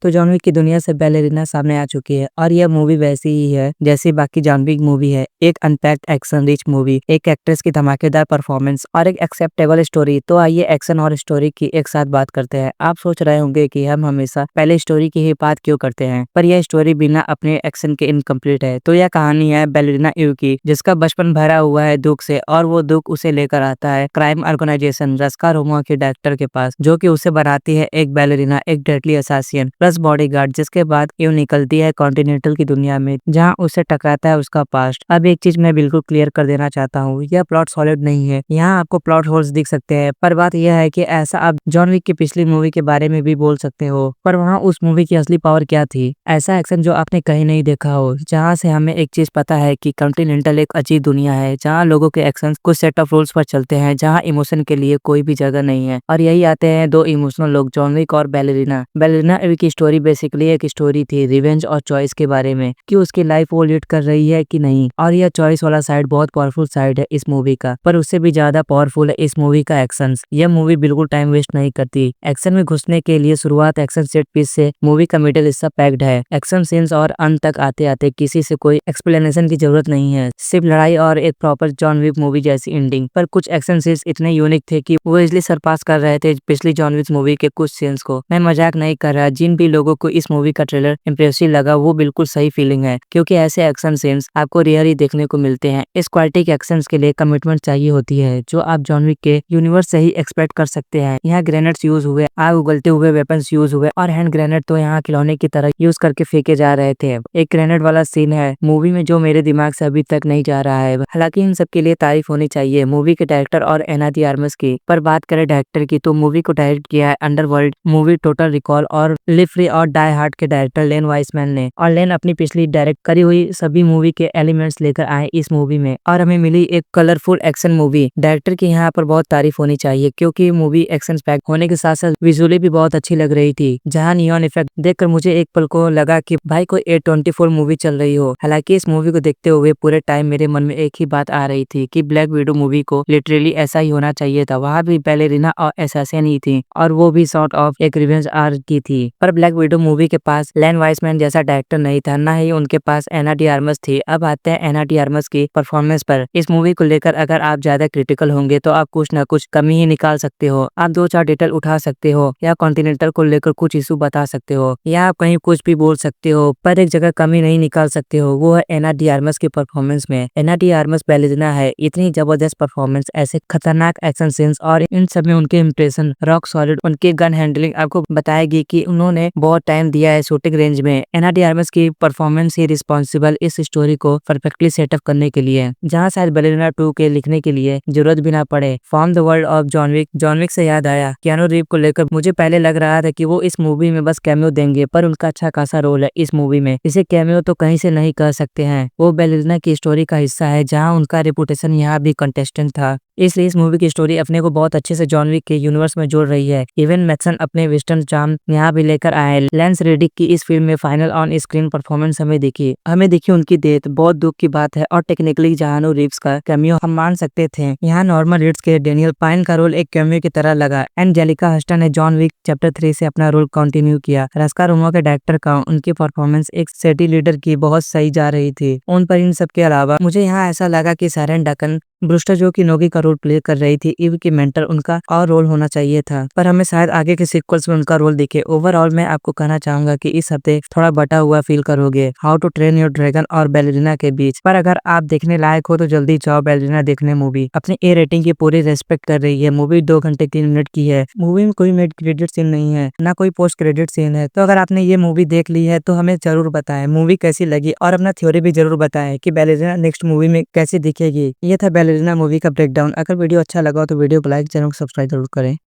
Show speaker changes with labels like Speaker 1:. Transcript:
Speaker 1: तो John Wick की दुनिया से बैलेरिना सामने आ चुकी है और यह मूवी वैसी ही है जैसी बाकी जॉन विक मूवी है। एक अनपैक्ड एक्शन रिच मूवी, एक एक्ट्रेस की धमाकेदार परफॉर्मेंस और एक एक्सेप्टेबल स्टोरी। तो आइए एक्शन और स्टोरी की एक साथ बात करते हैं। आप सोच रहे होंगे कि हम हमेशा पहले स्टोरी की ही बात क्यों करते हैं, पर यह स्टोरी बिना अपने एक्शन के इनकम्प्लीट है। तो यह कहानी है बैलेरिना यू की, जिसका बचपन भरा हुआ है दुख से और वो दुख उसे लेकर आता है क्राइम ऑर्गेनाइजेशन रस्का रोमा के डायरेक्टर के पास, जो कि उसे बनाती है एक बैलेरिना, एक डेडली असासियन प्लस बॉडीगार्ड। जिसके बाद यू निकलती है कॉन्टिनेंटल की दुनिया में, जहां उसे टकराता है उसका पास्ट। अब एक चीज मैं बिल्कुल क्लियर कर देना चाहता हूँ, यह प्लॉट सॉलिड नहीं है। यहाँ आपको प्लॉट होल्स दिख सकते हैं, पर बात यह है कि ऐसा आप जॉन विक की पिछली मूवी के बारे में भी बोल सकते हो, पर वहाँ उस मूवी की असली पावर क्या थी? ऐसा एक्शन जो आपने कहीं नहीं देखा हो, जहाँ से हमें एक चीज पता है कि कॉन्टिनेंटल एक अजीब दुनिया है, जहाँ लोगों के एक्शन कुछ सेट ऑफ रूल्स पर चलते हैं, जहाँ इमोशन के लिए कोई भी जगह नहीं है। और यही आते हैं दो इमोशनल लोग, जॉन विक और बैलेरिना। बैलेरिना की स्टोरी बेसिकली एक स्टोरी थी रिवेंज और चॉइस के बारे में, कि उसकी लाइफ वो लीड कर रही है कि नहीं। और यह चॉइस वाला साइड बहुत पावरफुल साइड है इस मूवी का, पर उससे भी ज्यादा पावरफुल है इस मूवी का एक्शन। यह मूवी बिल्कुल टाइम वेस्ट नहीं करती। एक्शन में घुसने के लिए शुरुआत एक्शन सेट पीस से मूवी का मिडिल हिस्सा पैक्ड है। एक्शन सीन्स और अंत तक आते आते किसी से कोई एक्सप्लेनेशन की जरूरत नहीं है, सिर्फ लड़ाई और एक प्रॉपर जॉन विक मूवी जैसी एंडिंग। पर कुछ एक्शन सीन्स इतने यूनिक थे कि वो इजिली सरपास कर रहे थे पिछली जॉन विक मूवी के कुछ सीन्स को। मैं मजाक नहीं कर रहा, जिन भी लोगों को इस मूवी का ट्रेलर इंप्रेसिव लगा वो बिल्कुल सही फीलिंग है, क्योंकि ऐसे एक्शन सीन्स आपको रेयर ही देखने को मिलते हैं। इस क्वालिटी के एक्शन के लिए कमिटमेंट चाहिए होती है, जो आप जॉन विक के यूनिवर्स से ही एक्सपेक्ट कर सकते हैं। यहाँ ग्रेनेड्स यूज हुए, आग उगलते हुए वेपन्स यूज हुए, और हैंड ग्रेनेड तो यहाँ खिलौने की तरह यूज करके फेंके जा रहे थे। एक ग्रेनेड वाला सीन है मूवी में जो मेरे दिमाग से अभी तक नहीं जा रहा है। हालांकि इन सब के लिए तारीफ होनी चाहिए मूवी के डायरेक्टर और एना डी आर्मस की। पर बात करें डायरेक्टर की, तो मूवी को डायरेक्ट किया है अंडरवर्ल्ड मूवी, टोटल रिकॉल और लिव फ्री और डाई हार्ड के डायरेक्टर लेन वाइसमैन ने। और लेन अपनी पिछली डायरेक्ट करी हुई सभी मूवी के एलिमेंट्स लेकर आए इस मूवी में, और हमें मिली एक कलरफुल एक्शन मूवी। डायरेक्टर की यहाँ पर बहुत तारीफ होनी चाहिए, क्योंकि मूवी एक्शन पैक होने के साथ साथ विजुअली भी बहुत अच्छी लग रही थी। जहाँ नियॉन इफेक्ट देखकर मुझे एक पल को लगा कि भाई कोई A24 मूवी चल रही हो। हालांकि इस मूवी को देखते हुए पूरे टाइम मेरे मन में एक ही बात आ रही थी कि ब्लैक विडो मूवी को लिटरली ऐसा ही होना चाहिए था। वहाँ भी बैलेरिना और एसासिन ही थी, और वो भी सॉर्ट ऑफ एक रिवेंज आर्क की थी। पर ब्लैक विडो मूवी के पास लेन वाइसमैन जैसा डायरेक्टर नहीं था, ना ही उनके पास एना डी आर्मस थी। अब आते हैं एना डी आर्मस की परफॉर्मेंस पर। इस मूवी को लेकर अगर आप ज्यादा क्रिटिकल होंगे तो आप कुछ न कुछ कमी ही निकाल सकते हो। आप दो चार डिटेल उठा सकते हो, या कॉन्टिनेंटल को लेकर कुछ इशू बता सकते हो, या आप कहीं कुछ भी बोल सकते हो, पर एक जगह कमी नहीं निकाल सकते हो, वो है एना डी आर्मस की परफॉर्मेंस में। एना डी आर्मस बैलेरिना है, इतनी जबरदस्त परफॉर्मेंस, ऐसे खतरनाक एक्शन सीन्स, और इन सब में उनके इम्प्रेशन रॉक सॉलिड। उनकी गन हैंडलिंग आपको बताएगी कि उन्होंने बहुत टाइम दिया है शूटिंग रेंज में। एना डी आर्मस की परफॉर्मेंस ही रिस्पॉन्सिबल इस स्टोरी को परफेक्टली सेटअप करने के लिए, जहाँ शायद बैलेरिना 2 के लिखने के लिए जरूरत भी ना पड़े। From the world of John Wick, John Wick से याद आया कियानू रीव को लेकर। मुझे पहले लग रहा था कि वो इस मूवी में बस कैमियो देंगे, पर उनका अच्छा खासा रोल है इस मूवी में। इसे कैमियो तो कहीं से नहीं कह सकते हैं, वो बैलेरिना की स्टोरी का हिस्सा है, जहाँ उनका रेपुटेशन यहाँ भी कंटेस्टेंट था। इसलिए इस मूवी की स्टोरी अपने को बहुत अच्छे से जॉन विक के यूनिवर्स में जोड़ रही है। इवन मैथसन अपने वेस्टर्न चार्म यहाँ भी लेकर आए। लेंस रेडिक की इस फिल्म में फाइनल ऑन स्क्रीन परफॉर्मेंस हमें दिखी उनकी डेथ बहुत दुख की बात है, और टेक्निकली जहानू रीव्स का कैमियो हम मान सकते थे। यहाँ नॉर्मल रीड्स के डेनियल पाइन का रोल एक कैमियो की तरह लगा। एंजेलिका हस्टन ने जॉन विक चैप्टर 3 से अपना रोल कंटिन्यू किया। रस्का रोमा के डायरेक्टर का उनकी परफॉर्मेंस एक सिटी लीडर की बहुत सही जा रही थी। उन पर इन सब के अलावा मुझे यहाँ ऐसा लगा कि सारेन डकन ब्रूस्टर, जो कि नोगी का रोल प्ले कर रही थी, इव की मेंटर, उनका और रोल होना चाहिए था, पर हमें शायद आगे के सीक्वल्स में उनका रोल दिखे। ओवरऑल मैं आपको कहना चाहूंगा कि इस हफ्ते थोड़ा बटा हुआ फील करोगे how to train your dragon और बैलेरिना के बीच। पर अगर आप देखने लायक हो तो जल्दी जाओ बैलेरिना देखने। मूवी अपनी A रेटिंग की पूरी रेस्पेक्ट कर रही है। मूवी 2 घंटे 3 मिनट की है। मूवी में कोई मिड क्रेडिट सीन नहीं है, ना कोई पोस्ट क्रेडिट सीन है। तो अगर आपने ये मूवी देख ली है तो हमें जरूर बताएं मूवी कैसी लगी, और अपना थ्योरी भी जरूर बताएं कि बैलेरिना नेक्स्ट मूवी में कैसी दिखेगी। ये था बैलेरिना मूवी का ब्रेकडाउन। अगर वीडियो अच्छा लगा हो तो वीडियो को लाइक, चैनल को सब्सक्राइब जरूर करें।